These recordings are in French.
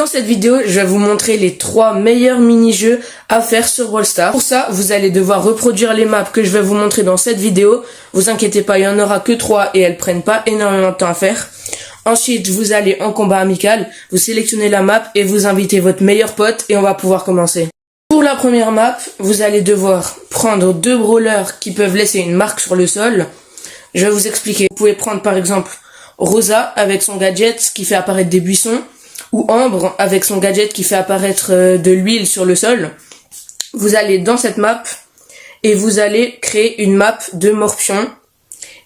Dans cette vidéo, je vais vous montrer les 3 meilleurs mini-jeux à faire sur Brawl Stars. Pour ça, vous allez devoir reproduire les maps que je vais vous montrer dans cette vidéo. Vous inquiétez pas, il y en aura que 3 et elles prennent pas énormément de temps à faire. Ensuite, vous allez en combat amical, vous sélectionnez la map et vous invitez votre meilleur pote et on va pouvoir commencer. Pour la première map, vous allez devoir prendre 2 brawlers qui peuvent laisser une marque sur le sol. Je vais vous expliquer. Vous pouvez prendre par exemple Rosa avec son gadget qui fait apparaître des buissons, ou Ambre avec son gadget qui fait apparaître de l'huile sur le sol. Vous allez dans cette map et vous allez créer une map de morpions.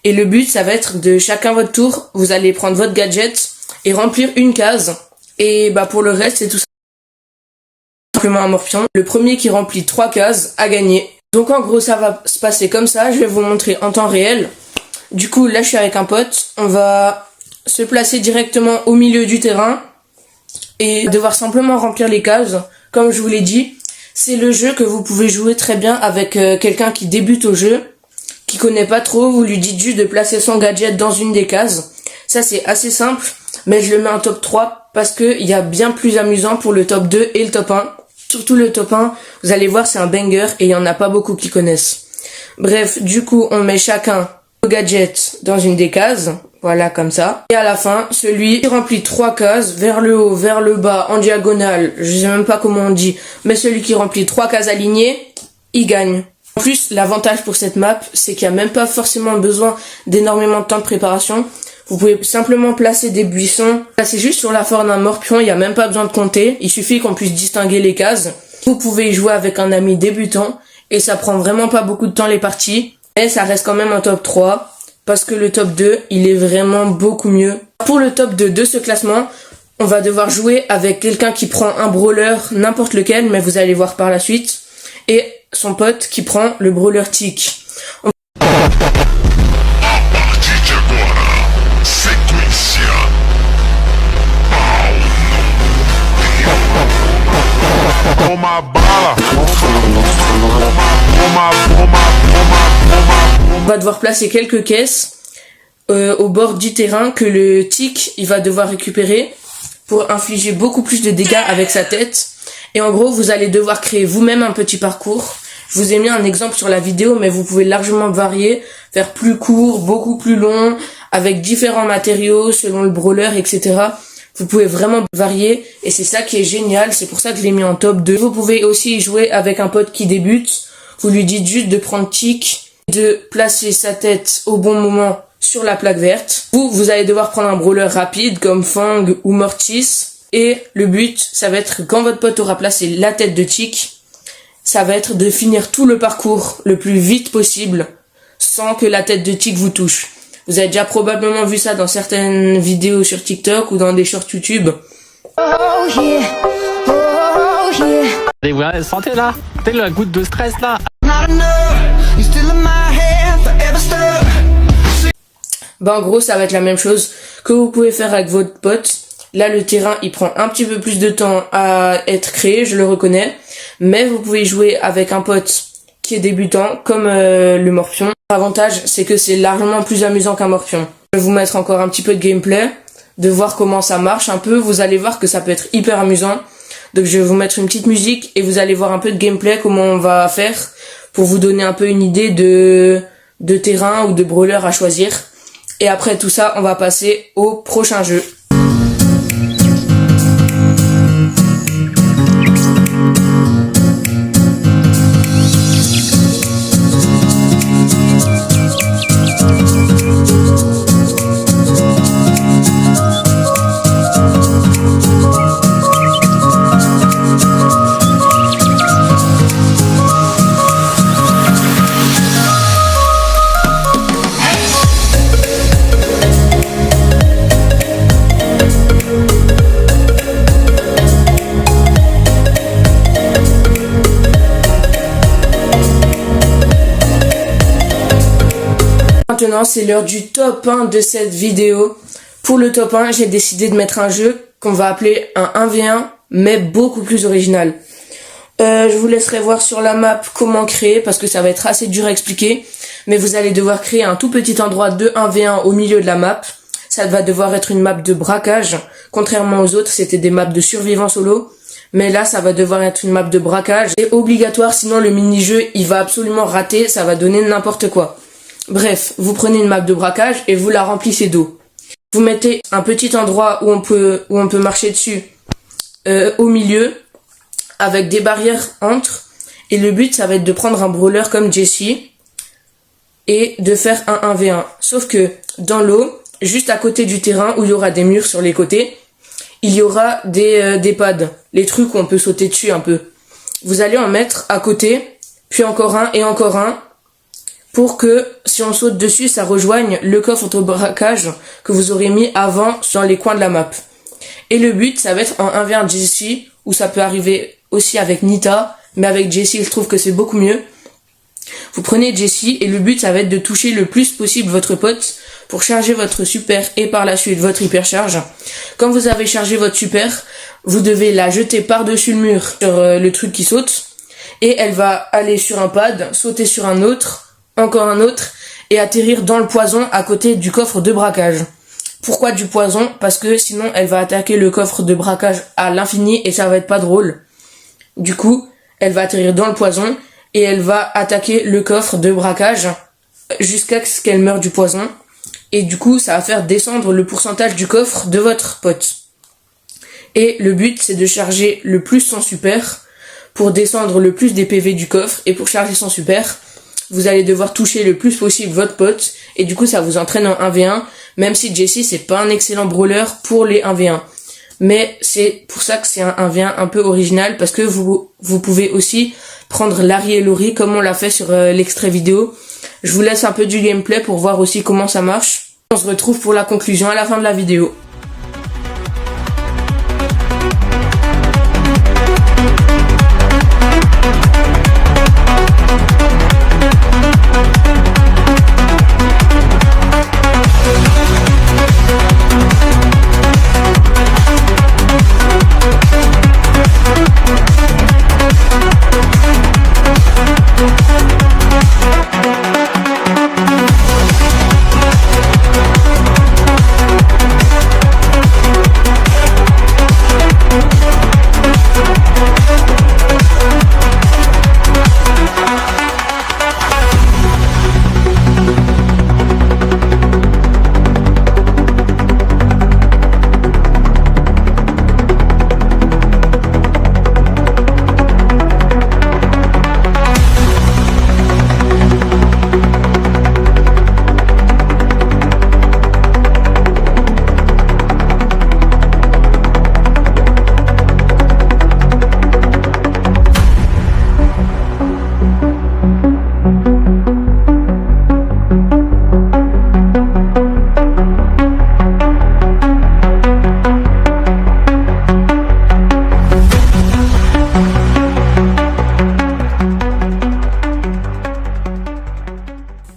Et le but, ça va être de chacun votre tour, vous allez prendre votre gadget et remplir une case. Et pour le reste, c'est tout simplement un morpion. Le premier qui remplit 3 cases a gagné. Donc en gros, ça va se passer comme ça. Je vais vous montrer en temps réel. Du coup, là, je suis avec un pote. On va se placer directement au milieu du terrain et devoir simplement remplir les cases. Comme je vous l'ai dit, c'est le jeu que vous pouvez jouer très bien avec quelqu'un qui débute au jeu, qui connaît pas trop. Vous lui dites juste de placer son gadget dans une des cases. Ça, c'est assez simple, mais je le mets en top 3 parce que il y a bien plus amusant pour le top 2 et le top 1. Surtout le top 1, vous allez voir, c'est un banger et il y en a pas beaucoup qui connaissent. Bref, du coup, on met chacun nos gadgets dans une des cases. Voilà, comme ça. Et à la fin, celui qui remplit 3 cases, vers le haut, vers le bas, en diagonale, je sais même pas comment on dit, mais celui qui remplit 3 cases alignées, il gagne. En plus, l'avantage pour cette map, c'est qu'il n'y a même pas forcément besoin d'énormément de temps de préparation. Vous pouvez simplement placer des buissons. Là, c'est juste sur la forme d'un morpion, il n'y a même pas besoin de compter. Il suffit qu'on puisse distinguer les cases. Vous pouvez y jouer avec un ami débutant, et ça prend vraiment pas beaucoup de temps les parties. Mais ça reste quand même un top 3. Parce que le top 2, il est vraiment beaucoup mieux. Pour le top 2 de ce classement, on va devoir jouer avec quelqu'un qui prend un brawler, n'importe lequel, mais vous allez voir par la suite, et son pote qui prend le brawler Tick. On va devoir placer quelques caisses au bord du terrain que le Tick il va devoir récupérer pour infliger beaucoup plus de dégâts avec sa tête. Et en gros, vous allez devoir créer vous-même un petit parcours. Je vous ai mis un exemple sur la vidéo, mais vous pouvez largement varier, faire plus court, beaucoup plus long, avec différents matériaux selon le brawler, etc. Vous pouvez vraiment varier et c'est ça qui est génial. C'est pour ça que je l'ai mis en top 2. Vous pouvez aussi jouer avec un pote qui débute. Vous lui dites juste de prendre Tick, de placer sa tête au bon moment sur la plaque verte. Vous allez devoir prendre un brawler rapide comme Fang ou Mortis. Et le but, ça va être, quand votre pote aura placé la tête de Tick, ça va être de finir tout le parcours le plus vite possible sans que la tête de Tick vous touche. Vous avez déjà probablement vu ça dans certaines vidéos sur TikTok ou dans des shorts YouTube. Oh yeah, oh yeah. Et vous sentez là, sentez la goutte de stress là. En gros, ça va être la même chose que vous pouvez faire avec votre pote. Là, le terrain, il prend un petit peu plus de temps à être créé, je le reconnais. Mais vous pouvez jouer avec un pote qui est débutant, comme le morpion. L'avantage, c'est que c'est largement plus amusant qu'un morpion. Je vais vous mettre encore un petit peu de gameplay, de voir comment ça marche un peu. Vous allez voir que ça peut être hyper amusant. Donc je vais vous mettre une petite musique et vous allez voir un peu de gameplay, comment on va faire, pour vous donner un peu une idée de terrain ou de brawler à choisir. Et après tout ça, on va passer au prochain jeu. Maintenant, c'est l'heure du top 1 de cette vidéo. Pour le top 1, j'ai décidé de mettre un jeu qu'on va appeler un 1v1, mais beaucoup plus original. Je vous laisserai voir sur la map comment créer, parce que ça va être assez dur à expliquer. Mais vous allez devoir créer un tout petit endroit de 1v1 au milieu de la map. ça va devoir être une map de braquage. Contrairement aux autres, c'était des maps de survivants solo. Mais là, ça va devoir être une map de braquage. C'est obligatoire, sinon le mini-jeu, il va absolument rater, ça va donner n'importe quoi. Bref, vous prenez une map de braquage et vous la remplissez d'eau. Vous mettez un petit endroit où on peut marcher dessus au milieu, avec des barrières entre. Et le but, ça va être de prendre un brawler comme Jessie et de faire un 1v1. Sauf que dans l'eau, juste à côté du terrain où il y aura des murs sur les côtés, il y aura des pads, les trucs où on peut sauter dessus un peu. Vous allez en mettre à côté, puis encore un et encore un, pour que si on saute dessus, ça rejoigne le coffre de braquage que vous aurez mis avant sur les coins de la map. Et le but, ça va être en 1v1 Jessie, où ça peut arriver aussi avec Nita, mais avec Jessie, je trouve que c'est beaucoup mieux. Vous prenez Jessie et le but, ça va être de toucher le plus possible votre pote pour charger votre super et par la suite votre hypercharge. Quand vous avez chargé votre super, vous devez la jeter par-dessus le mur sur le truc qui saute et elle va aller sur un pad, sauter sur un autre, encore un autre et atterrir dans le poison à côté du coffre de braquage. Pourquoi du poison? Parce que sinon elle va attaquer le coffre de braquage à l'infini et ça va être pas drôle. Du coup, elle va atterrir dans le poison et elle va attaquer le coffre de braquage jusqu'à ce qu'elle meure du poison. Et du coup, ça va faire descendre le pourcentage du coffre de votre pote. Et le but, c'est de charger le plus son super pour descendre le plus des PV du coffre. Et pour charger son super, vous allez devoir toucher le plus possible votre pote. Et du coup, ça vous entraîne en 1v1, même si Jessie, c'est pas un excellent brawler pour les 1v1. Mais c'est pour ça que c'est un 1v1 un peu original, parce que vous pouvez aussi prendre Larry et Lori comme on l'a fait sur l'extrait vidéo. Je vous laisse un peu du gameplay pour voir aussi comment ça marche. On se retrouve pour la conclusion à la fin de la vidéo.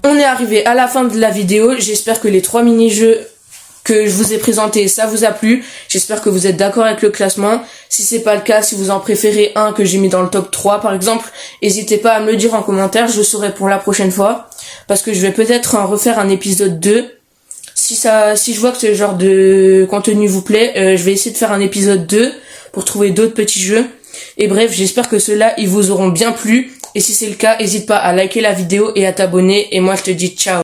On est arrivé à la fin de la vidéo, j'espère que les 3 mini-jeux que je vous ai présentés, ça vous a plu. J'espère que vous êtes d'accord avec le classement. Si c'est pas le cas, si vous en préférez un que j'ai mis dans le top 3 par exemple, n'hésitez pas à me le dire en commentaire, je le saurai pour la prochaine fois. Parce que je vais peut-être en refaire un épisode 2. Si je vois que ce genre de contenu vous plaît, je vais essayer de faire un épisode 2 pour trouver d'autres petits jeux. Et bref, j'espère que ceux-là, ils vous auront bien plu. Et si c'est le cas, n'hésite pas à liker la vidéo et à t'abonner. Et moi, je te dis ciao.